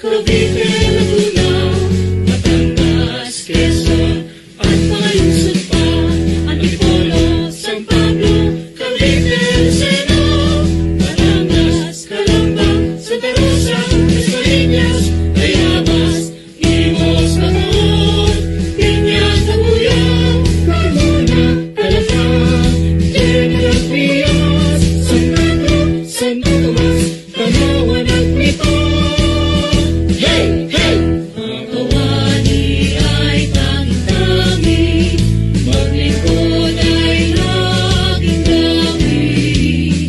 Cavite, Laguna, Batangas, Quezon, at mga lungsod pa. Antipolo, San Pablo, Cavite, Lucena, Batangas, Calamba, Santa Rosa, Dasmariñas, Tayabas, Imus, Bacoor, Piña, Taguya, Carmona, Calafat, General Trias, San Pedro, Santo Tomas, Tanawan at Nito. Hey! Hey! Ang kawani ay tangi-tangi, maglingkod ay laging dami.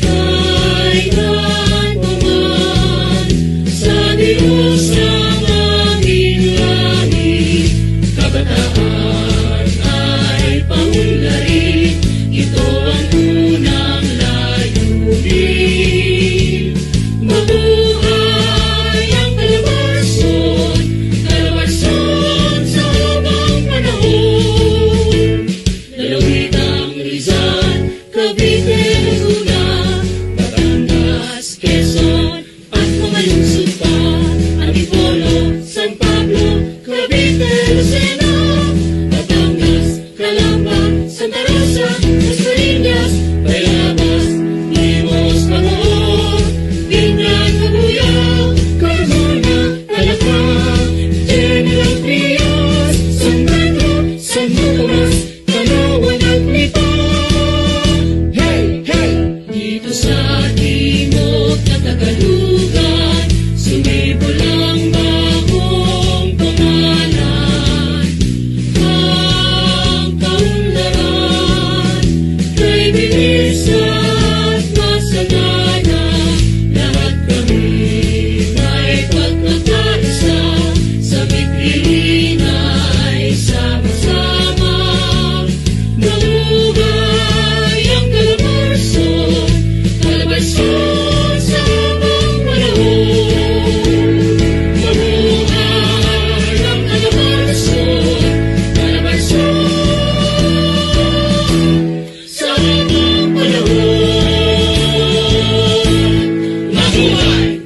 Kailan pa man sa Diyos ang aming langit, kabataan ay paunlari, ito ang unang layunin. Mabuhay ang Calabarzon, Calabarzon sa habang panahon. Dalawitang Rizal, Cavite, Laguna, Batangas, Quezon, at mga lungsod pa. Antipolo, San Pablo, Cavite, Lucena, Batangas, Calamba, Santa Rosa, Dasmariñas, Tayabas, Imus, Bacoor, Piña, Taguya, Carmona, Calafat, General Trias, San Pedro, Santo Tomas, Tanawan at Nito. Hey! Hey! Dito sa timog na Tagalugan, sumibol ang bagong pangalan. Ang kaunlaran kay bilis at masagana. Lahat kami may pagkakaisa, sa bigtilin ay sama-sama. Mabuhay ang Calabarzon, Calabarzon sa habang panahon. Mabuhay ang Calabarzon, Calabarzon sa habang panahon. Mabuhay!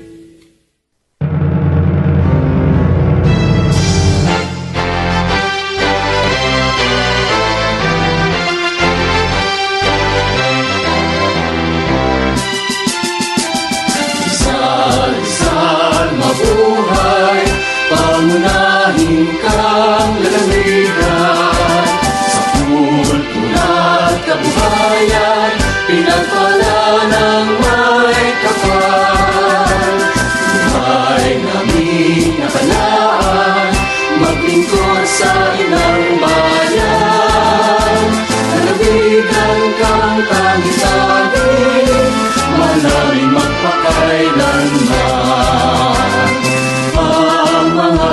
Sal-sal mabuhay, pangunahin kang lalawigan. Sa kultura at kabuhayan, pinagpala ng may kapal. Buhay namin nakalaan, maglingkod sa inang bayan. Lalawigan kang tanging-tanging, manaming magpakailanman. Ang mga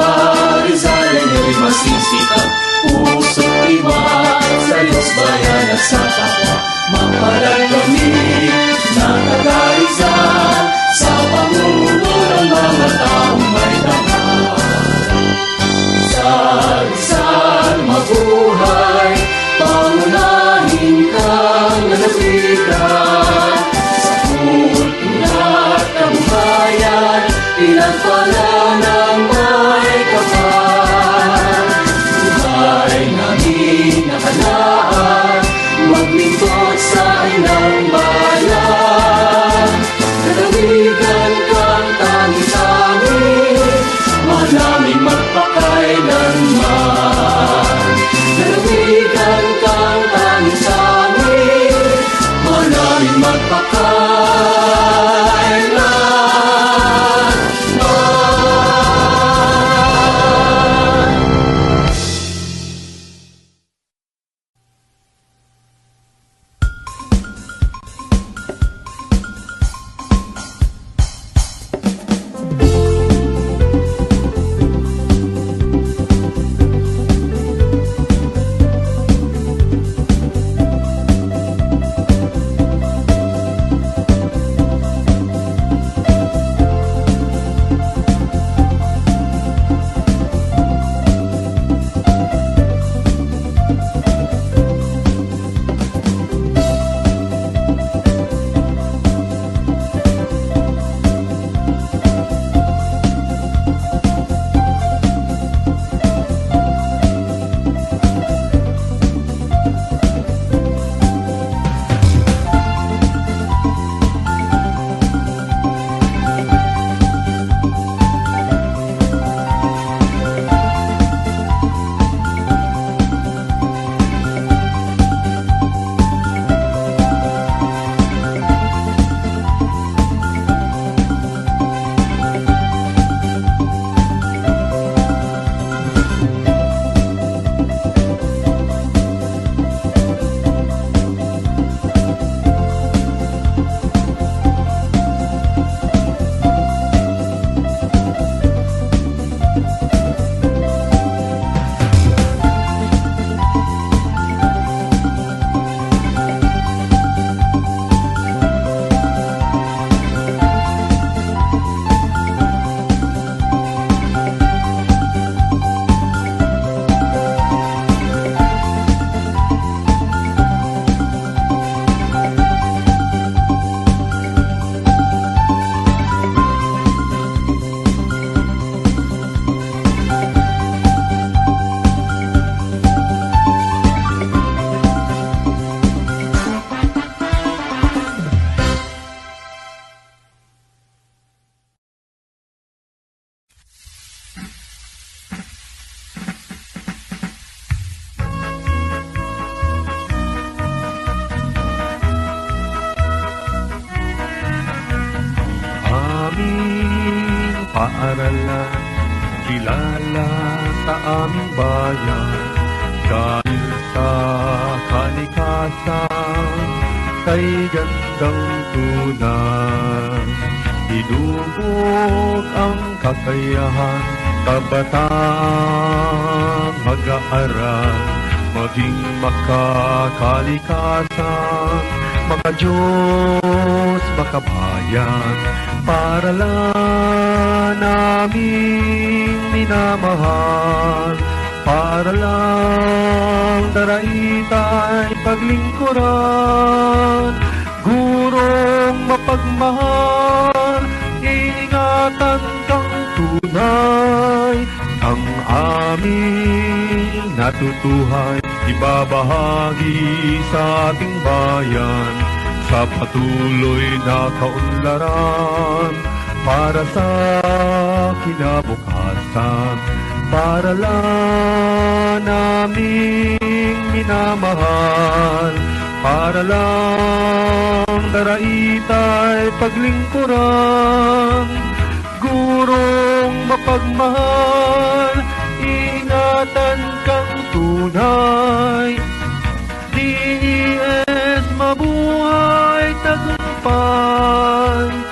Rizal ay na'y masisipag, puso't tiwag sa Diyos, bayan at sa kapwa. Mapalad kami na taga-Rizal, sa pamumuno ng mga taong may dangal. Rizal, mabuhay, pangunahin kang lalawigan. Sa kultura at kabuhayan, pinagpala ng may kapal. Buhay namin nakalaan, maglingkod sa inang bayan. Lalawigan kang tanging-tanging, mahal naming magpakailanman. Lalawigan kang tanging-tanging, mahal naming magpakailanman. paaralan, kilala sa aming bayan. Dahil sa kalikasan, kay gandang tunan. Idubog ang kakayahan, kabataan mag-aaral, maging makakalikasan, maka-Diyos, makabayan, para lang naming minamahal, para lang daraitay paglingkuran, gurong mapagmahal, ingatan kang tunay, ang aming natutuhay, ibabahagi sa ating bayan, sa patuloy na kaunlaran, para sa kinabukasan, para lang naming minamahal, para lang daraitay paglingkuran, gurong mapagmahal, ingatan kang tunay. DES mabuhay tagumpay.